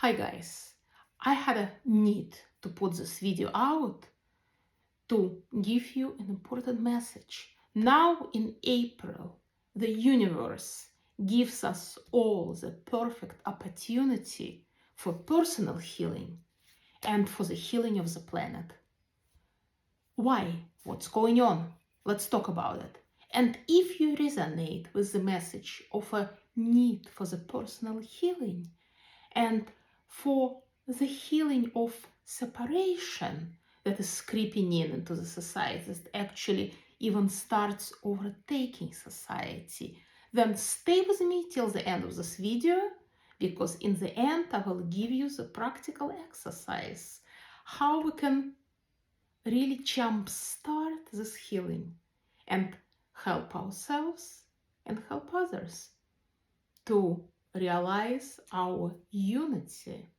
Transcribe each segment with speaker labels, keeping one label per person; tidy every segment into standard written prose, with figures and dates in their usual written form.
Speaker 1: Hi guys, I had a need to put this video out to give you an important message. Now in April, the universe gives us all the perfect opportunity for personal healing and for the healing of the planet. Why? What's going on? Let's talk about it. And if you resonate with the message of a need for the personal healing and for the healing of separation that is creeping into the society, that actually even starts overtaking society, then stay with me till the end of this video, because in the end I will give you the practical exercise how we can really jumpstart this healing and help ourselves and help others to realize our unity,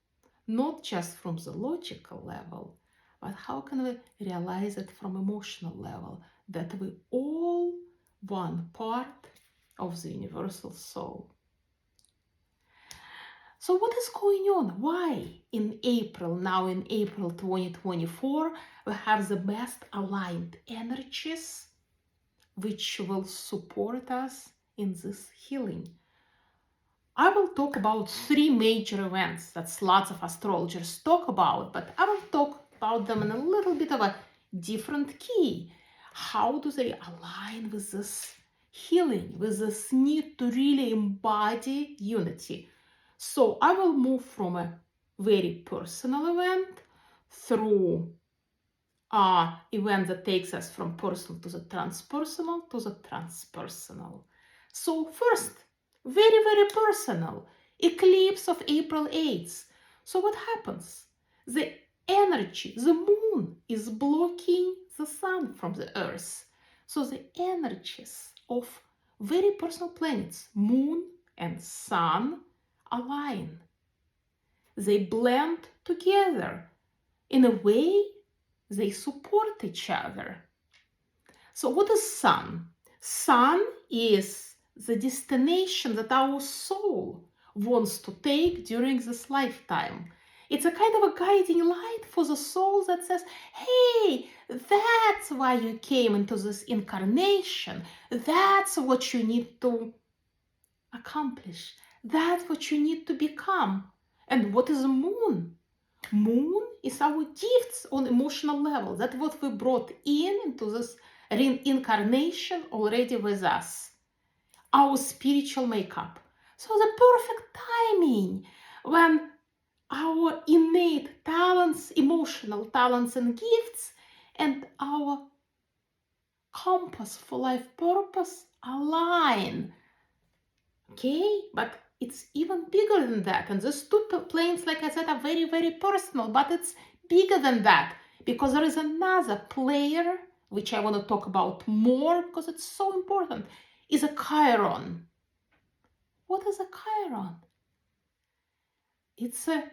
Speaker 1: not just from the logical level, but how can we realize it from emotional level, that we all one part of the universal soul. So what is going on? Why in April, now in April 2024, we have the best aligned energies which will support us in this healing? I will talk about three major events that lots of astrologers talk about, but I will talk about them in a little bit of a different key. How do they align with this healing, with this need to really embody unity? So I will move from a very personal event through an event that takes us from personal to the transpersonal to the transpersonal. So first, very, very personal, eclipse of April 8th. So what happens? The energy, the moon is blocking the sun from the earth. So the energies of very personal planets, moon and sun, align. They blend together. In a way, they support each other. So what is sun? Sun is the destination that our soul wants to take during this lifetime. It's a kind of a guiding light for the soul that says, hey, that's why you came into this incarnation. That's what you need to accomplish. That's what you need to become. And what is the moon? Moon is our gifts on emotional level. That's what we brought into this reincarnation already with us. Our spiritual makeup. So the perfect timing when our innate talents, emotional talents and gifts, and our compass for life purpose align. Okay, but it's even bigger than that. And these two planes, like I said, are very, very personal, but it's bigger than that, because there is another player, which I want to talk about more because it's so important, is a Chiron. What is a Chiron? It's a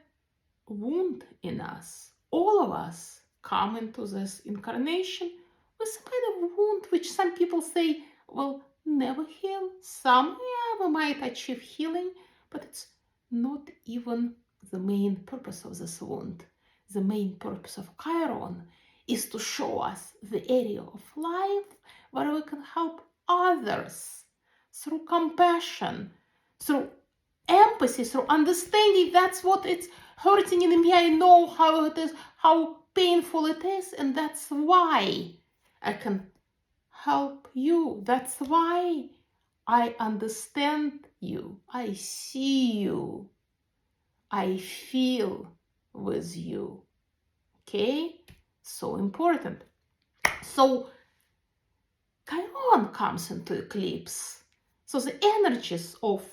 Speaker 1: wound in us. All of us come into this incarnation with some kind of wound, which some people say will never heal. Some, we might achieve healing, but it's not even the main purpose of this wound. The main purpose of Chiron is to show us the area of life where we can help others through compassion, through empathy, through understanding. That's what it's hurting in me. I know how it is, how painful it is, and that's why I can help you. That's why I understand you. I see you. I feel with you. Okay? So important. So Chiron comes into eclipse. So the energies of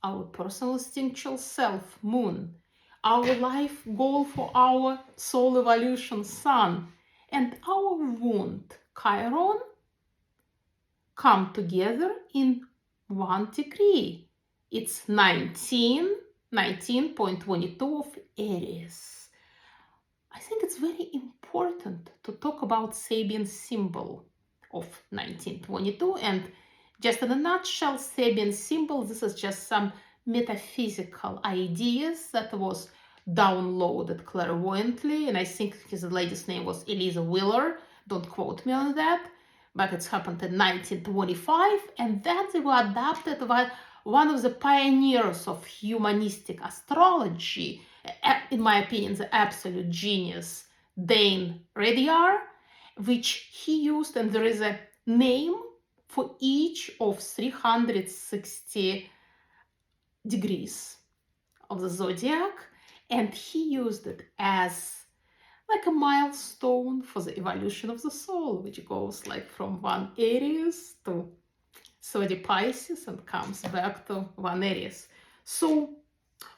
Speaker 1: our personal instinctual self, moon, our life goal for our soul evolution, sun, and our wound, Chiron, come together in 1 degree. It's 19.22 of Aries. I think it's very important to talk about Sabian symbol of 1922, and just in a nutshell, Sabian symbol, this is just some metaphysical ideas that was downloaded clairvoyantly, and I think his lady's name was Eliza Wheeler. Don't quote me on that, but it's happened in 1925, and then they were adopted by one of the pioneers of humanistic astrology, in my opinion, the absolute genius, Dane Rediar, which he used, and there is a name for each of 360 degrees of the zodiac, and he used it as like a milestone for the evolution of the soul, which goes like from one Aries to 30 Pisces and comes back to one Aries. So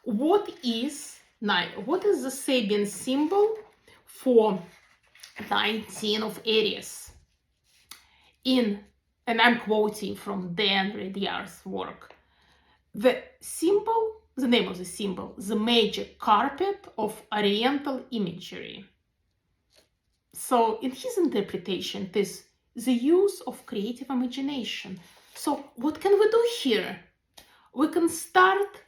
Speaker 1: what is the Sabian symbol for 19 of Aries? And I'm quoting from Dan Rediar's work. The name of the symbol, the magic carpet of Oriental imagery. So in his interpretation, it is the use of creative imagination. So what can we do here? We can start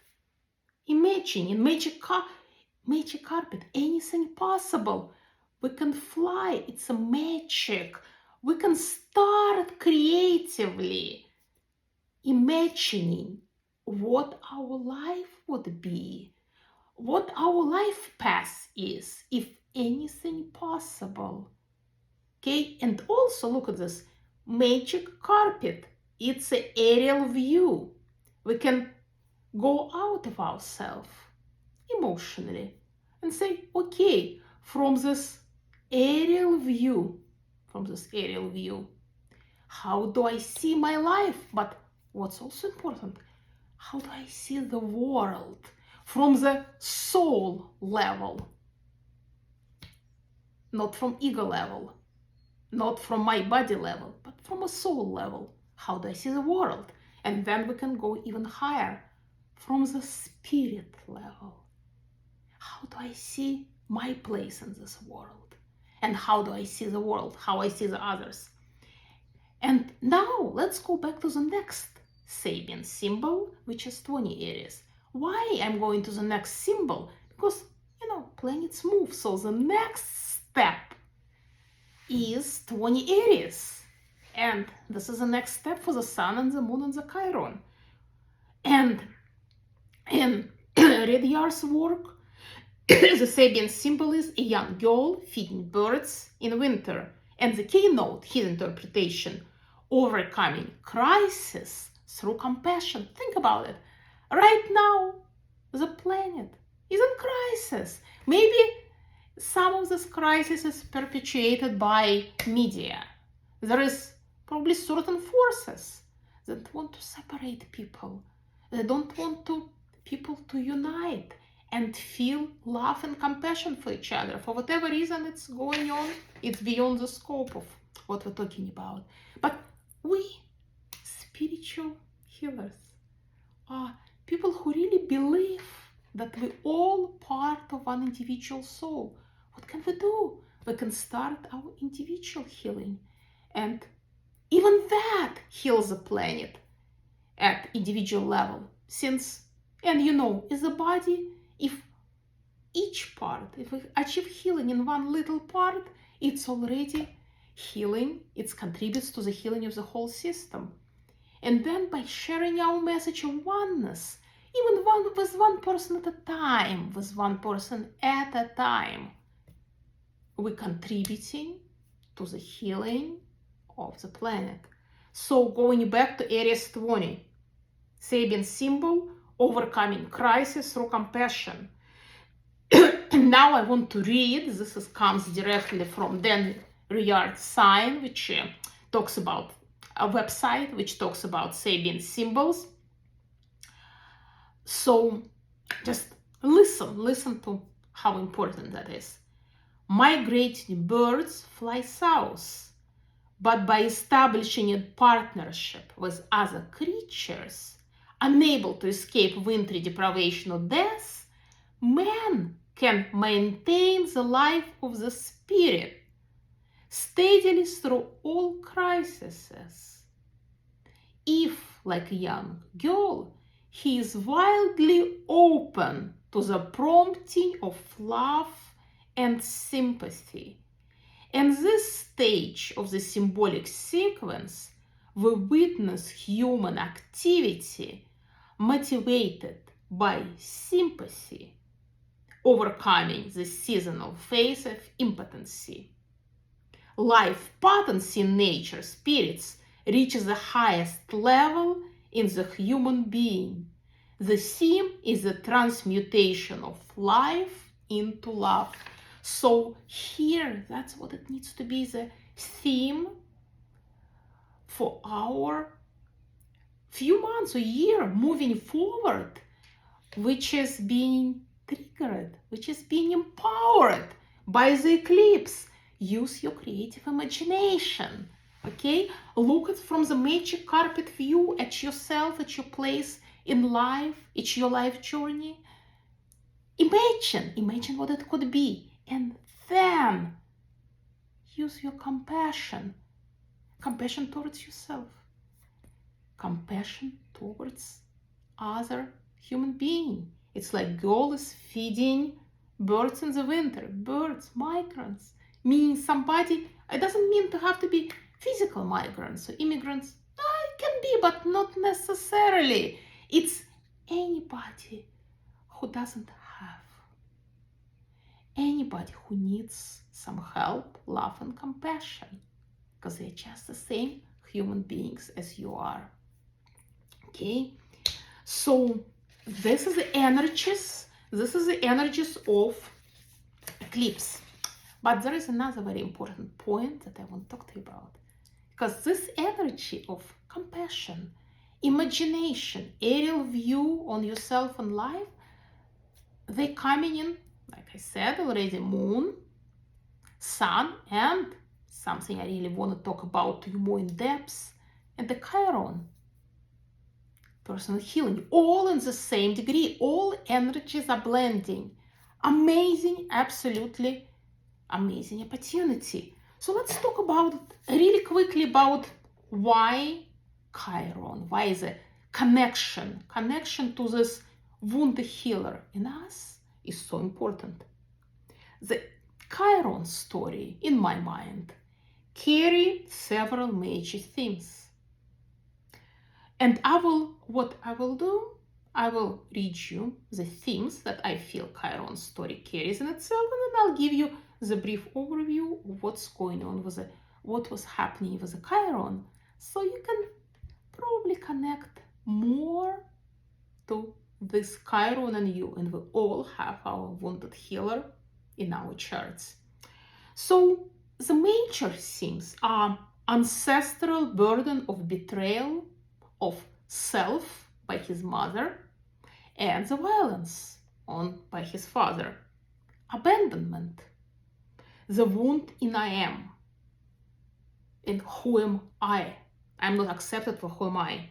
Speaker 1: imagining magic carpet, anything possible. We can fly, it's a magic. We can start creatively imagining what our life would be, what our life path is, if anything possible. Okay, and also look at this magic carpet. It's an aerial view. We can go out of ourselves emotionally and say, okay, from this aerial view, how do I see my life? But what's also important, how do I see the world from the soul level? Not from ego level, not from my body level, but from a soul level. How do I see the world? And then we can go even higher, from the spirit level. How do I see my place in this world? And how do I see the world? How I see the others? And now let's go back to the next Sabian symbol, which is 20 Aries. Why I'm going to the next symbol? Because, planets move. So the next step is 20 Aries. And this is the next step for the Sun and the Moon and the Chiron. And in Rediar's work, the Sabian symbol is a young girl feeding birds in winter. And the keynote, his interpretation, overcoming crisis through compassion. Think about it. Right now, the planet is in crisis. Maybe some of this crisis is perpetuated by media. There is probably certain forces that want to separate people. They don't want people to unite and feel love and compassion for each other. For whatever reason it's going on, it's beyond the scope of what we're talking about. But we, spiritual healers, are people who really believe that we all part of one individual soul. What can we do? We can start our individual healing. And even that heals the planet at individual level. Since, is the body, if each part, if we achieve healing in one little part, it's already healing. It contributes to the healing of the whole system. And then by sharing our message of oneness, even with one person at a time, we're contributing to the healing of the planet. So going back to Aries 20, Sabian symbol, overcoming crisis through compassion. Now I want to read, comes directly from Dan Rediar's sign, which talks about a website which talks about Sabian symbols. So just listen to how important that is. Migrating birds fly south, but by establishing a partnership with other creatures, unable to escape wintry deprivation or death, man can maintain the life of the spirit steadily through all crises. If, like a young girl, he is wildly open to the prompting of love and sympathy. And this stage of the symbolic sequence, we witness human activity motivated by sympathy, overcoming the seasonal phase of impotency. Life potency in nature, spirits, reaches the highest level in the human being. The theme is the transmutation of life into love. So here, that's what it needs to be, the theme for our few months or year moving forward, which is being triggered, which is being empowered by the eclipse. Use your creative imagination, okay? Look at from the magic carpet view at yourself, at your place in life, it's your life journey. Imagine what it could be. And then use your compassion towards yourself, compassion towards other human being. It's like girl is feeding birds in the winter. Birds, migrants, meaning somebody, it doesn't mean to have to be physical migrants or immigrants. No, it can be, but not necessarily. It's anybody who doesn't have, anybody who needs some help, love, and compassion, because they're just the same human beings as you are. Okay, so this is the energies. This is the energies of eclipse. But there is another very important point that I want to talk to you about, because this energy of compassion, imagination, aerial view on yourself and life, they coming in, like I said already, moon, sun, and something I really want to talk about to you more in depth, and the Chiron, personal healing, all in the same degree. All energies are blending. Amazing, absolutely amazing opportunity. So let's talk about really quickly about why Chiron, why is a connection to this wound healer in us is so important. The Chiron story, in my mind, carry several major themes. And what I will do, I will read you the themes that I feel Chiron story carries in itself, and then I'll give you the brief overview of what's going on with what was happening with the Chiron, so you can probably connect more to this Chiron and you, and we all have our wounded healer in our charts. So the major themes are ancestral burden of betrayal of self by his mother, and the violence by his father, abandonment, the wound in I am, in who am I? I'm not accepted for who am I.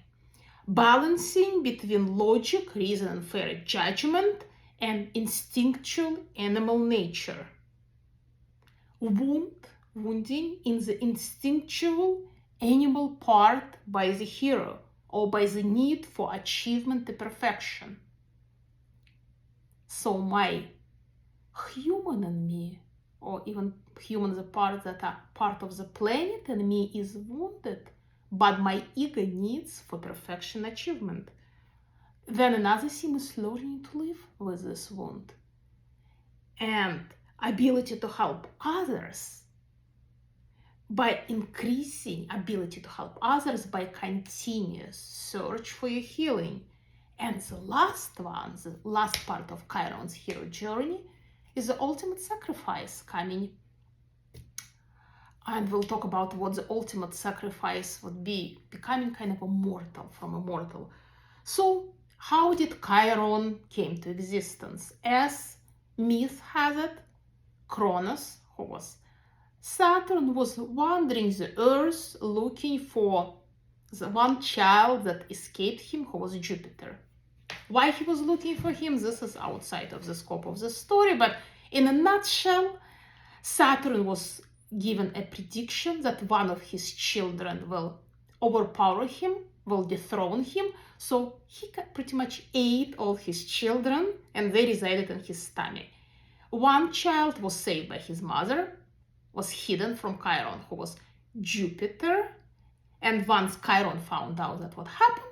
Speaker 1: Balancing between logic, reason, and fair judgment, and instinctual animal nature. Wounding in the instinctual animal part by the hero, or by the need for achievement and perfection. So my human in me, or even human the parts that are part of the planet in me, is wounded, but my ego needs for perfection achievement. Then another thing is learning to live with this wound, and ability to help others by increasing ability to help others by continuous search for your healing. And the last one, the last part of Chiron's hero journey, is the ultimate sacrifice coming. And we'll talk about what the ultimate sacrifice would be, becoming kind of a mortal from a mortal. So how did Chiron came to existence? As myth has it, Cronus, who was Saturn, was wandering the earth looking for the one child that escaped him, who was Jupiter. Why he was looking for him, this is outside of the scope of the story, but in a nutshell, Saturn was given a prediction that one of his children will overpower him, will dethrone him. So he pretty much ate all his children and they resided in his stomach. One child was saved by his mother, was hidden from Chiron, who was Jupiter. And once Chiron found out that what happened,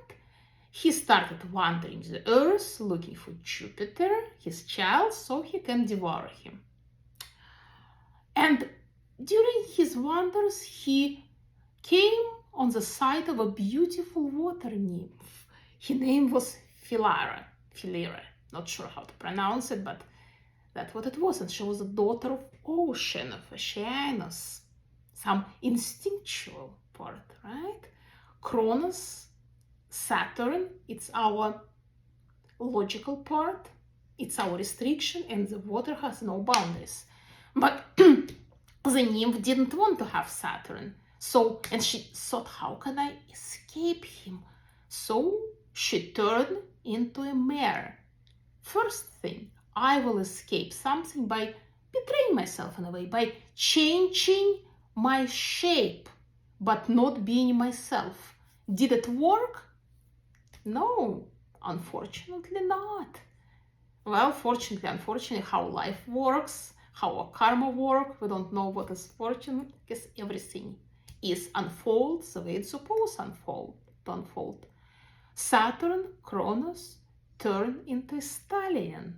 Speaker 1: he started wandering the earth looking for Jupiter, his child, so he can devour him. And during his wanders, he came on the side of a beautiful water nymph. Her name was Philyra, not sure how to pronounce it, but that's what it was. And she was a daughter of ocean, of Oceanus, some instinctual part, right? Cronus, Saturn, it's our logical part, it's our restriction, and the water has no boundaries. But the nymph didn't want to have Saturn. So, and she thought, how can I escape him? So she turned into a mare. First thing, I will escape something by betraying myself in a way, by changing my shape, but not being myself. Did it work? No, unfortunately not. Well, fortunately, unfortunately, how life works, how our karma works, we don't know what is fortunate, because everything is unfolds the way it's supposed to unfold. Saturn, Cronus, turned into a stallion,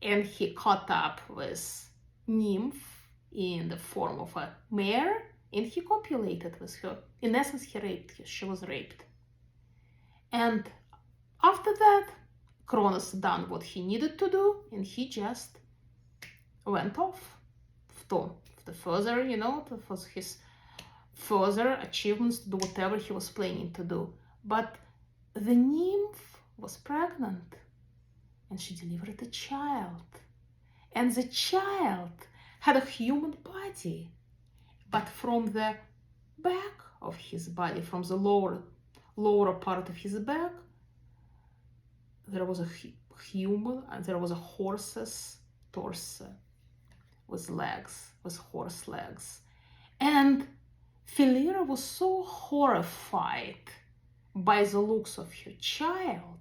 Speaker 1: and he caught up with nymph in the form of a mare, and he copulated with her. In essence, he raped her. She was raped. And after that, Cronus done what he needed to do, and he just went off to the further, for his further achievements, to do whatever he was planning to do. But the nymph was pregnant, and she delivered a child. And the child had a human body, but from the back of his body, from the lower part of his back, there was a human, and there was a horse's torso with legs, with horse legs. And Philyra was so horrified by the looks of her child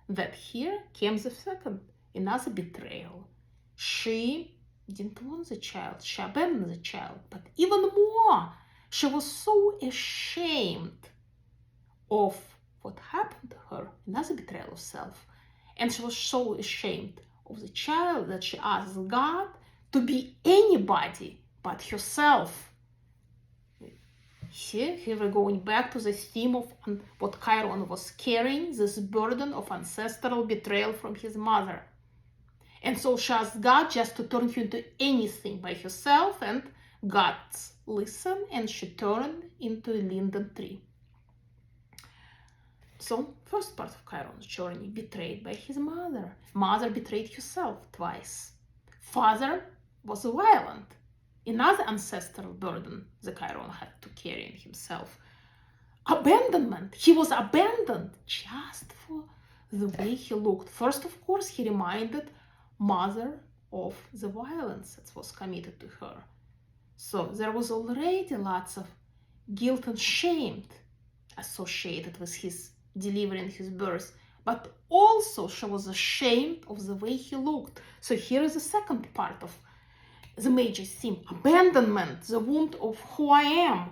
Speaker 1: that here came the second, another betrayal. She didn't want the child, she abandoned the child, but even more, she was so ashamed of what happened to her, another betrayal of self. And she was so ashamed of the child that she asked God to be anybody but herself. Here we're going back to the theme of what Chiron was carrying, this burden of ancestral betrayal from his mother. And so she asked God just to turn her into anything by herself, and God listened, and she turned into a linden tree. So, first part of Chiron's journey, betrayed by his mother. Mother betrayed herself twice. Father was violent. Another ancestral burden the Chiron had to carry in himself. Abandonment. He was abandoned just for the way he looked. First, of course, he reminded mother of the violence that was committed to her. So there was already lots of guilt and shame associated with his delivering his birth, but also she was ashamed of the way he looked. So here is the second part of the major theme: abandonment, the wound of who I am.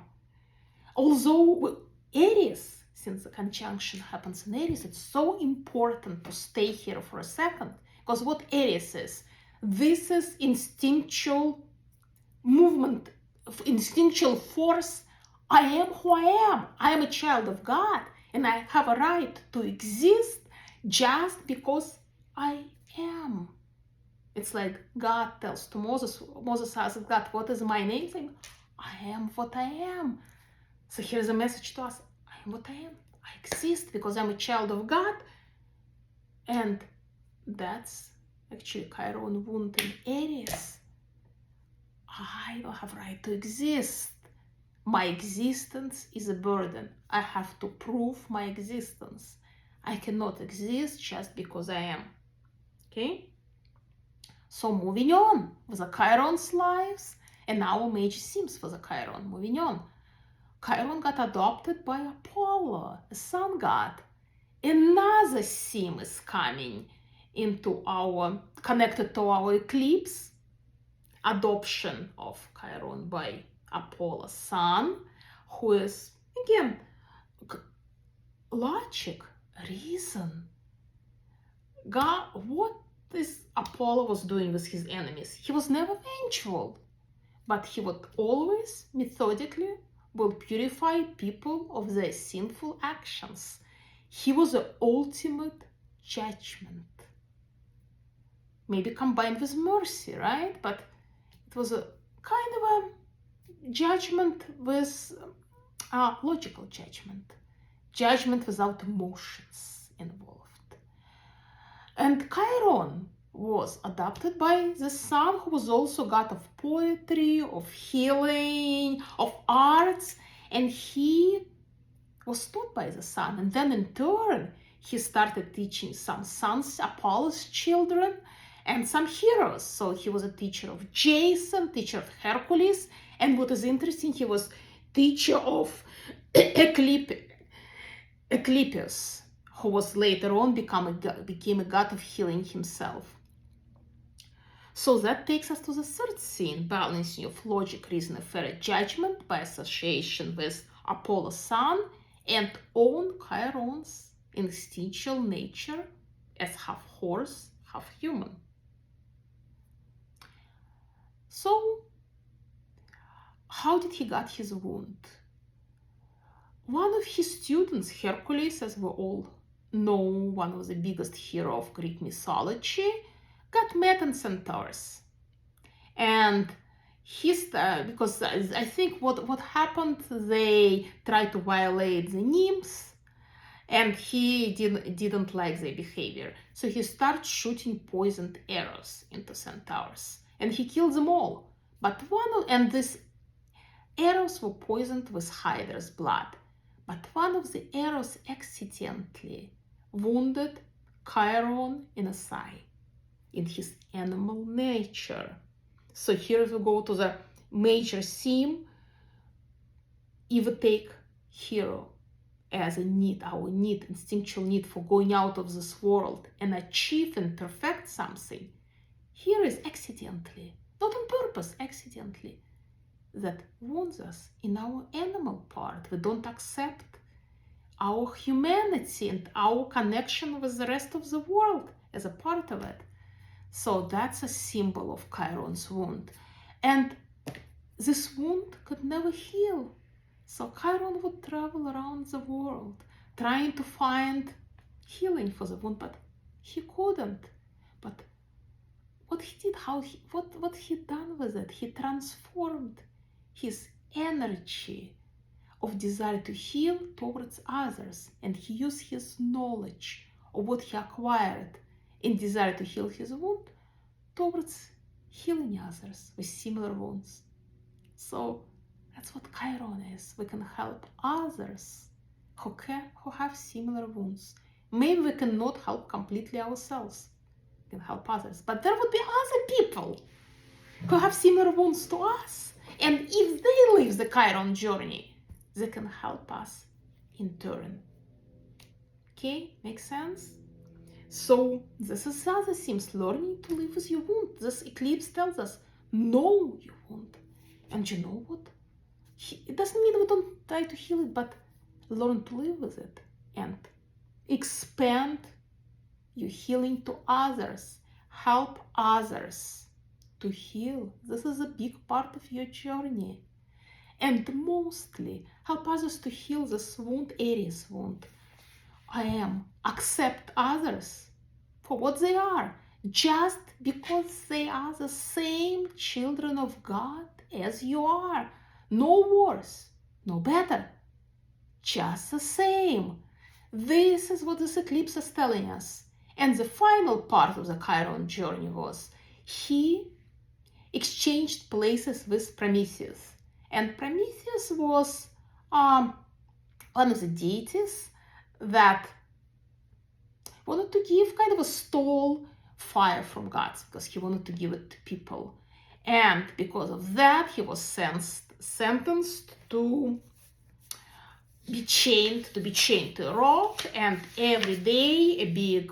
Speaker 1: Although Aries, since the conjunction happens in Aries, it's so important to stay here for a second, because what Aries is, this is instinctual movement, instinctual force. I am who I am. I am a child of God, and I have a right to exist just because I am. It's like God tells to Moses, Moses asks God, what is my name? Saying, I am what I am. So here's a message to us: I am what I am. I exist because I'm a child of God. And that's actually Chiron wound in Aries. I don't have right to exist. My existence is a burden. I have to prove my existence. I cannot exist just because I am. Okay? So moving on with the Chiron's lives, and now major themes for the Chiron. Moving on. Chiron got adopted by Apollo, a sun god, Another theme is coming into connected to our eclipse, adoption of Chiron by Apollo Sun, who is, again, logic, reason. God, what this Apollo was doing with his enemies? He was never vengeful, but he would always methodically will purify people of their sinful actions. He was the ultimate judgment, maybe combined with mercy, right? But it was a kind of a judgment with logical judgment without emotions involved. And Chiron was adopted by the sun, who was also god of poetry, of healing, of arts, and he was taught by the sun. And then in turn, he started teaching some sons, Apollo's children, and some heroes. So he was a teacher of Jason, teacher of Hercules, and what is interesting, he was teacher of Eclipse, who was later on became a god of healing himself. So that takes us to the third scene, balancing of logic, reason, affair, judgment by association with Apollo Sun and own Chiron's instinctual nature as half horse, half human. So, how did he get his wound? One of his students, Hercules, as we all know, one of the biggest hero of Greek mythology, got met in Centaurus. And because I think what happened, they tried to violate the nymphs, and he didn't like their behavior. So he started shooting poisoned arrows into Centaurs, and he killed them all. But these arrows were poisoned with Hydra's blood. But one of the arrows accidentally wounded Chiron in the thigh, in his animal nature. So here we go to the major theme. If we take hero as our instinctual need for going out of this world and achieve and perfect something, here is accidentally, not on purpose, accidentally, that wounds us in our animal part. We don't accept our humanity and our connection with the rest of the world as a part of it. So that's a symbol of Chiron's wound. And this wound could never heal. So Chiron would travel around the world trying to find healing for the wound, but he couldn't. But what he did, what he done with it, he transformed his energy of desire to heal towards others, and he used his knowledge of what he acquired in desire to heal his wound towards healing others with similar wounds. So that's what Chiron is. We can help others who have similar wounds. Maybe we cannot help completely ourselves. We can help others, but there would be other people who have similar wounds to us. And if they live the Chiron journey, they can help us in turn. Okay, makes sense? So this is the other themes, learning to live with your wound. This eclipse tells us, know your wound. And you know what? It doesn't mean we don't try to heal it, but learn to live with it and expand your healing to others. Help others to heal. This is a big part of your journey. And mostly help others to heal this wound, Aries wound. Accept others for what they are, just because they are the same children of God as you are. No worse, no better, just the same. This is what this eclipse is telling us. And the final part of the Chiron journey was he exchanged places with Prometheus. And Prometheus was one of the deities that wanted to give kind of a stole fire from gods, because he wanted to give it to people. And because of that, he was sentenced to be chained to a rock, and every day a big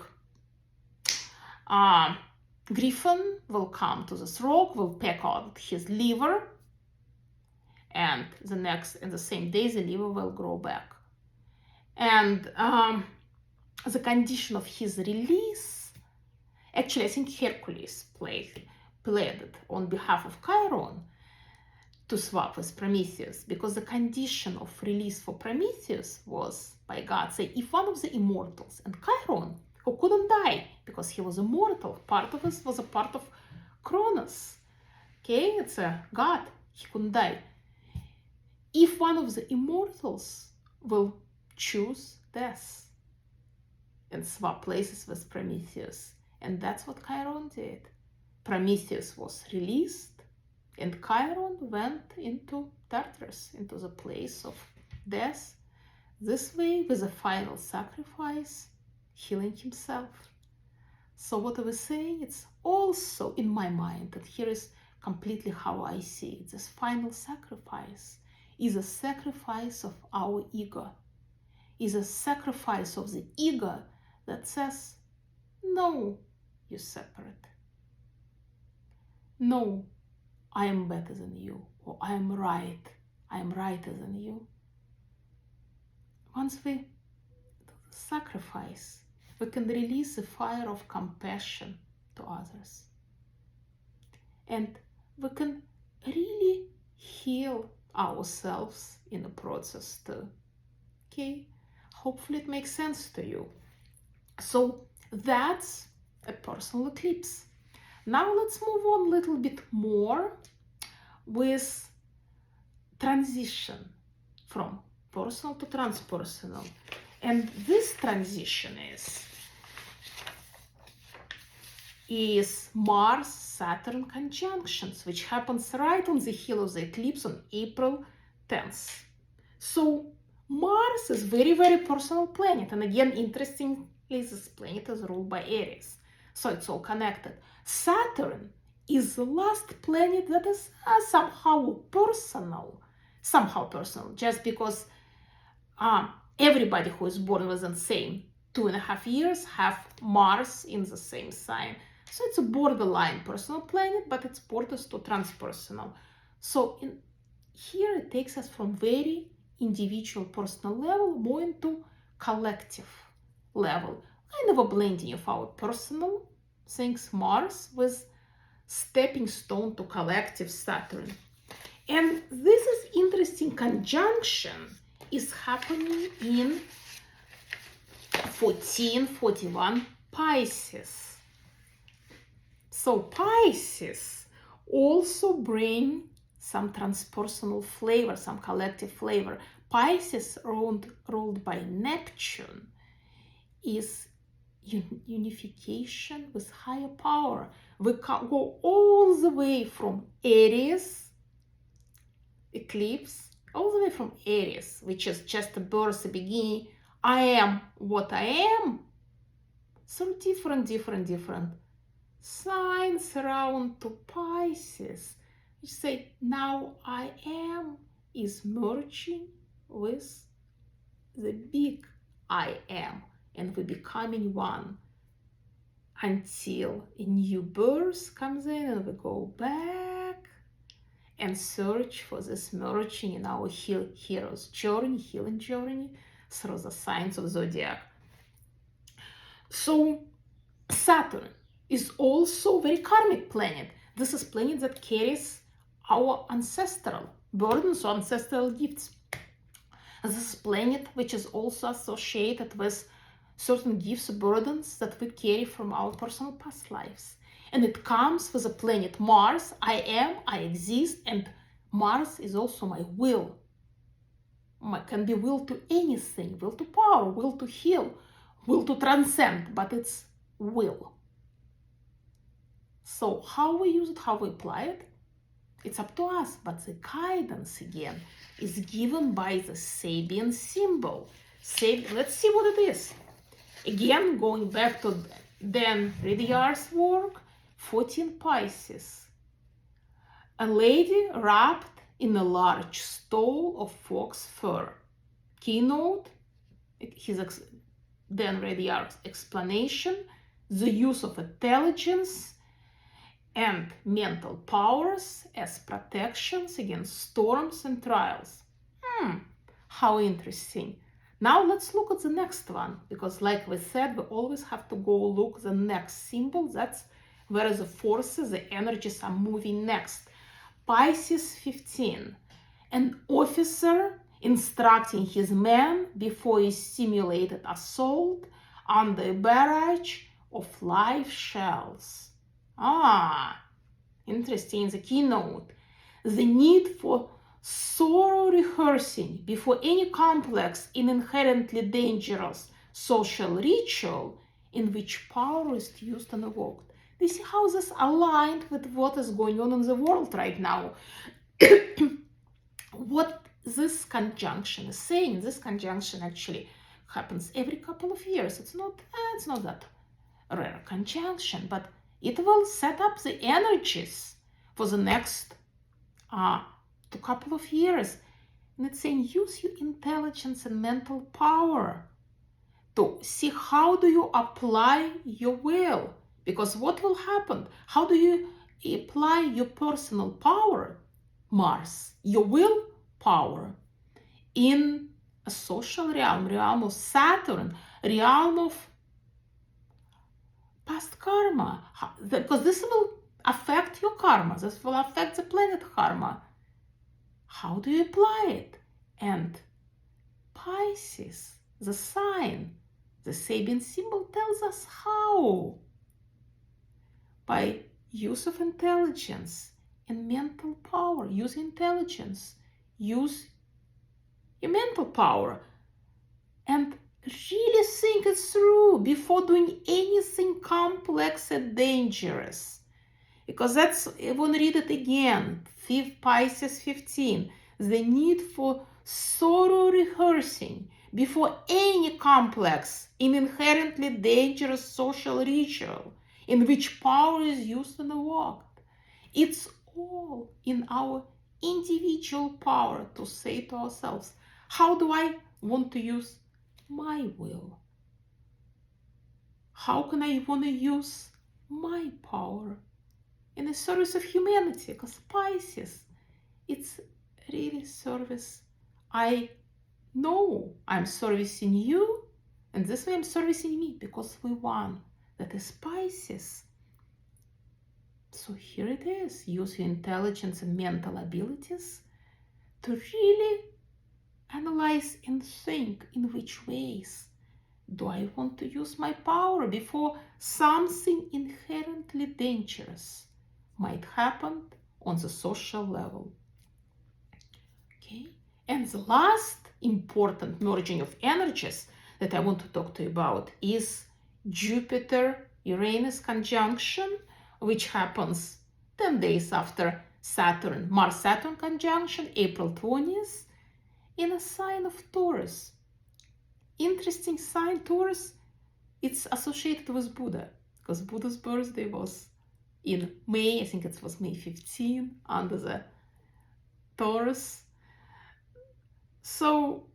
Speaker 1: griffin will come to this rock, will peck out his liver, and the same day the liver will grow back. And the condition of his release, actually I think Hercules played it on behalf of Chiron to swap with Prometheus, because the condition of release for Prometheus was by God say, if one of the immortals, and Chiron, who couldn't die because he was immortal, part of us was a part of Cronus, okay, it's a god, he couldn't die. If one of the immortals will choose death and swap places with Prometheus, and that's what Chiron did. Prometheus was released, and Chiron went into Tartarus, into the place of death, this way with a final sacrifice, healing himself. So what I was saying, it's also in my mind, and here is completely how I see it. This final sacrifice is a sacrifice of our ego, is a sacrifice of the ego that says, no, you're separate. No, I am better than you, or I am righter than you. Once we do the sacrifice, we can release the fire of compassion to others. And we can really heal ourselves in the process too. Okay? Hopefully it makes sense to you. So that's a personal eclipse. Now let's move on a little bit more with transition from personal to transpersonal. And this transition is Mars-Saturn conjunctions, which happens right on the heel of the eclipse on April 10th. So Mars is very, very personal planet. And again, interestingly, this planet is ruled by Aries. So it's all connected. Saturn is the last planet that is somehow personal, just because everybody who is born within the same 2.5 years have Mars in the same sign. So it's a borderline personal planet, but its borders to transpersonal. So here it takes us from very individual personal level more into collective level, kind of a blending of our personal things, Mars, with stepping stone to collective Saturn. And this is interesting conjunction is happening in 1441 Pisces. So Pisces also bring some transpersonal flavor, some collective flavor. Pisces, ruled by Neptune, is unification with higher power. We can go all the way from Aries, eclipse, all the way from Aries, which is just a birth, a beginning. I am what I am. So different signs around to Pisces. You say, now I am is merging with the big I am, and we're becoming one until a new birth comes in, and we go back and search for this merging in our hero's journey, healing journey through the signs of zodiac. So Saturn is also very karmic planet. This is planet that carries our ancestral burdens or ancestral gifts. This is planet which is also associated with certain gifts, burdens that we carry from our personal past lives. And it comes with the planet Mars. I am, I exist, and Mars is also my will. Can be will to anything, will to power, will to heal, will to transcend, but it's will. So how we use it, how we apply it, it's up to us, but the guidance again is given by the Sabian symbol. Let's see what it is. Again, going back to Dan Ridyar's work, 14 Pisces. A lady wrapped in a large stole of fox fur. keynote, then ready explanation, the use of intelligence and mental powers as protections against storms and trials. How interesting. Now let's look at the next one, because like we said, we always have to go look the next symbol. That's where the forces, the energies are moving next. Pisces 15. An officer instructing his men before a simulated assault under a barrage of live shells. Interesting. The keynote. The need for thorough rehearsing before any complex and inherently dangerous social ritual in which power is used and evoked. Do you see how this aligned with what is going on in the world right now? What this conjunction is saying, this conjunction actually happens every couple of years. It's not that rare conjunction, but it will set up the energies for the next couple of years. And it's saying use your intelligence and mental power to see how do you apply your will. Because what will happen? How do you apply your personal power, Mars, your will power, in a social realm of Saturn, realm of past karma? Because this will affect your karma. This will affect the planet karma. How do you apply it? And Pisces, the sign, the Sabian symbol tells us how. By use of intelligence and mental power. Use intelligence. Use your mental power. And really think it through before doing anything complex and dangerous. Because that's, I want to read it again, Pisces 15, the need for thorough rehearsing before any complex and inherently dangerous social ritual in which power is used and evoked. It's all in our individual power to say to ourselves, how do I want to use my will? How can I want to use my power in the service of humanity? Because Pisces, it's really service. I know I'm servicing you, and this way I'm servicing me, because we one. That is Pisces. So here it is. Use your intelligence and mental abilities to really analyze and think in which ways do I want to use my power before something inherently dangerous might happen on the social level. Okay, and the last important merging of energies that I want to talk to you about is Jupiter-Uranus conjunction, which happens 10 days after Mars-Saturn conjunction, April 20th, in a sign of Taurus. Interesting sign, Taurus. It's associated with Buddha, because Buddha's birthday was in May, I think it was May 15, under the Taurus. So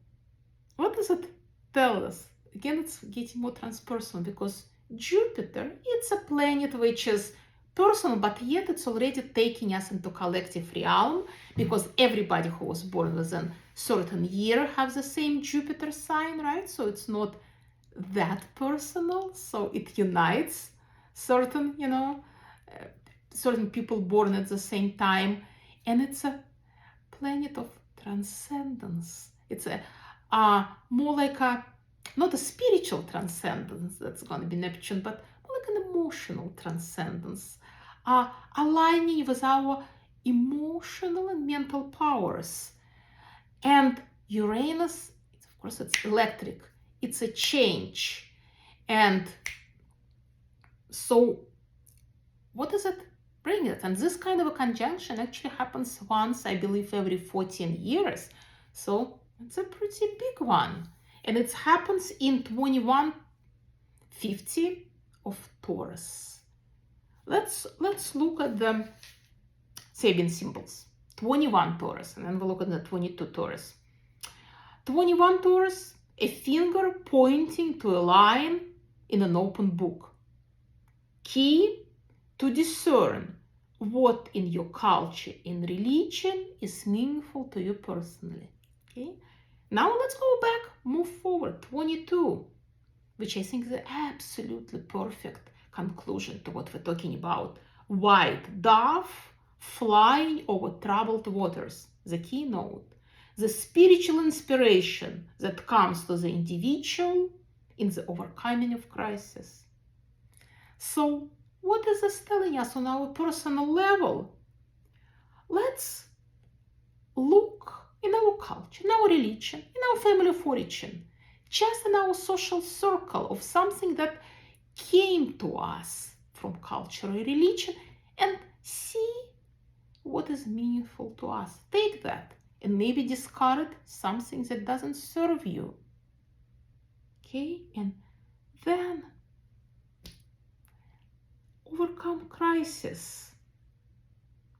Speaker 1: what does it tell us? Again, it's getting more transpersonal, because Jupiter, it's a planet which is personal, but yet it's already taking us into collective realm, because everybody who was born within certain year have the same Jupiter sign, right? So it's not that personal. So it unites certain, certain people born at the same time, and it's a planet of transcendence. It's a more like not a spiritual transcendence, that's going to be Neptune, but more like an emotional transcendence, aligning with our emotional and mental powers. And Uranus, of course, it's electric, it's a change. And so what does it bring it? And this kind of a conjunction actually happens once, I believe, every 14 years. So it's a pretty big one. And it happens in 2150 of Taurus. Let's look at the Sabian symbols. 21 Taurus, and then we'll look at the 22 Taurus. 21 Taurus, a finger pointing to a line in an open book. Key to discern what in your culture and religion is meaningful to you personally. Okay? Now let's go back, move forward. 22, which I think is an absolutely perfect conclusion to what we're talking about. White dove flying over troubled waters, the keynote. The spiritual inspiration that comes to the individual in the overcoming of crisis. So, what is this telling us on our personal level? Let's look in our culture, in our religion, in our family of origin, just in our social circle of something that came to us from culture or religion, and see what is meaningful to us. Take that and maybe discard something that doesn't serve you. Okay? And then overcome crisis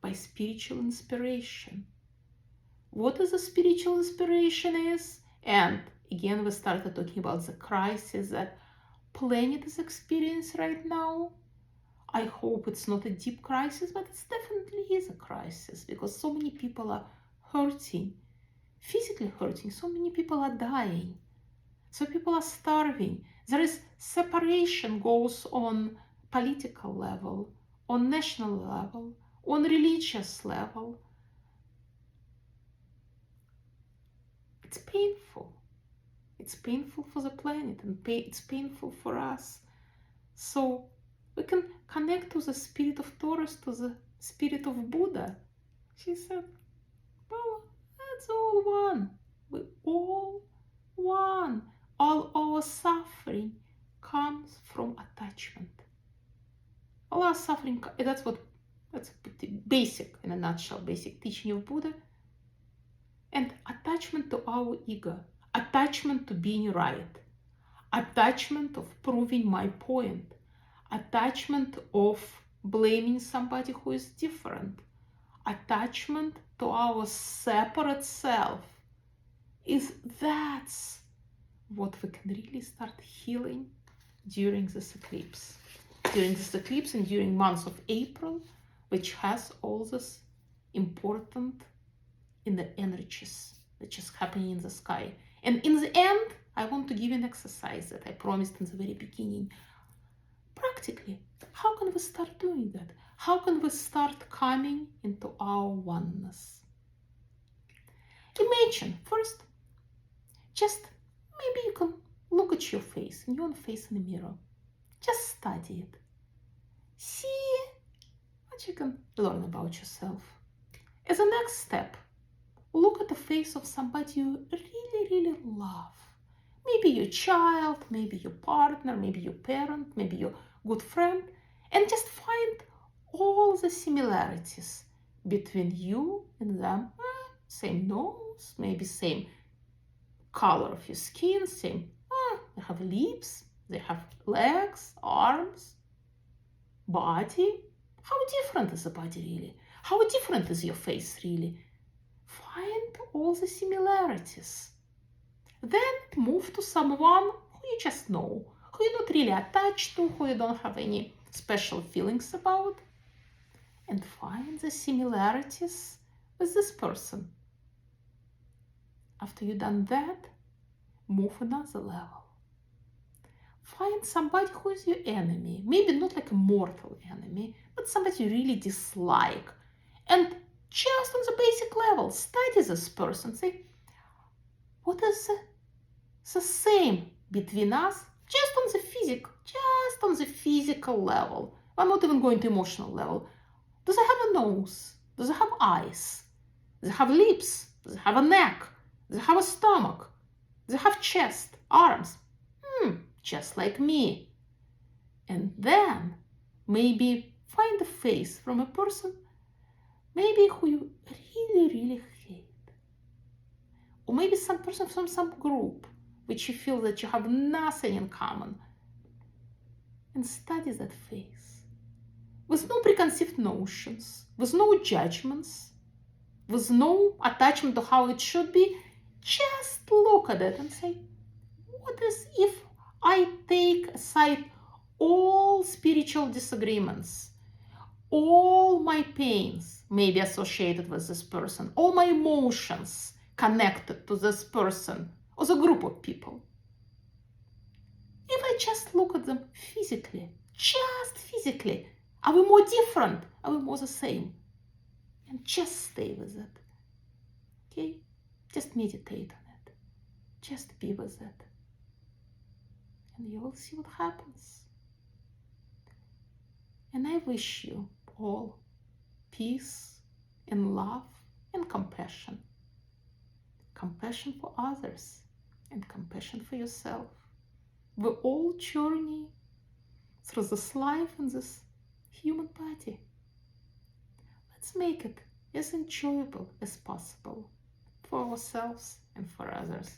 Speaker 1: by spiritual inspiration. What is a spiritual inspiration is? And again, we started talking about the crisis that planet is experiencing right now. I hope it's not a deep crisis, but it definitely is a crisis because so many people are hurting, physically hurting. So many people are dying. So people are starving. There is separation goes on political level, on national level, on religious level. It's painful. It's painful for the planet and it's painful for us. So we can connect to the spirit of Taurus, to the spirit of Buddha. She said, well, that's all one. We all one. All our suffering comes from attachment. All our suffering, that's basic, in a nutshell, basic teaching of Buddha. And attachment to our ego, attachment to being right, attachment of proving my point, attachment of blaming somebody who is different, attachment to our separate self, that's what we can really start healing during this eclipse. During this eclipse and during months of April, which has all this important in the energies that is happening in the sky. And in the end, I want to give you an exercise that I promised in the very beginning. Practically, how can we start doing that? How can we start coming into our oneness? Imagine, first, just maybe you can look at your face, your own face in the mirror. Just study it. See what you can learn about yourself. As a next step, look at the face of somebody you really, really love. Maybe your child, maybe your partner, maybe your parent, maybe your good friend, and just find all the similarities between you and them. Same nose, maybe same color of your skin, same, they have lips, they have legs, arms, body. How different is the body really? How different is your face really? Find all the similarities. Then move to someone who you just know, who you're not really attached to, who you don't have any special feelings about, and find the similarities with this person. After you've done that, move another level. Find somebody who is your enemy, maybe not like a mortal enemy, but somebody you really dislike, and just on the basic level, study this person. Say, what is the same between us? Just on the physical level. I'm not even going to emotional level. Do they have a nose? Do they have eyes? Do they have lips? Do they have a neck? Do they have a stomach? Do they have chest, arms? Just like me. And then maybe find a face from a person maybe who you really, really hate. Or maybe some person from some group which you feel that you have nothing in common. And study that face. With no preconceived notions, with no judgments, with no attachment to how it should be. Just look at it and say, what is if I take aside all spiritual disagreements, all my pains maybe associated with this person, all my emotions connected to this person or the group of people. If I just look at them physically, just physically, are we more different? Are we more the same? And just stay with it. Okay? Just meditate on it. Just be with it. And you will see what happens. And I wish you all peace and love and compassion. Compassion for others and compassion for yourself. We all journey through this life in this human body. Let's make it as enjoyable as possible for ourselves and for others.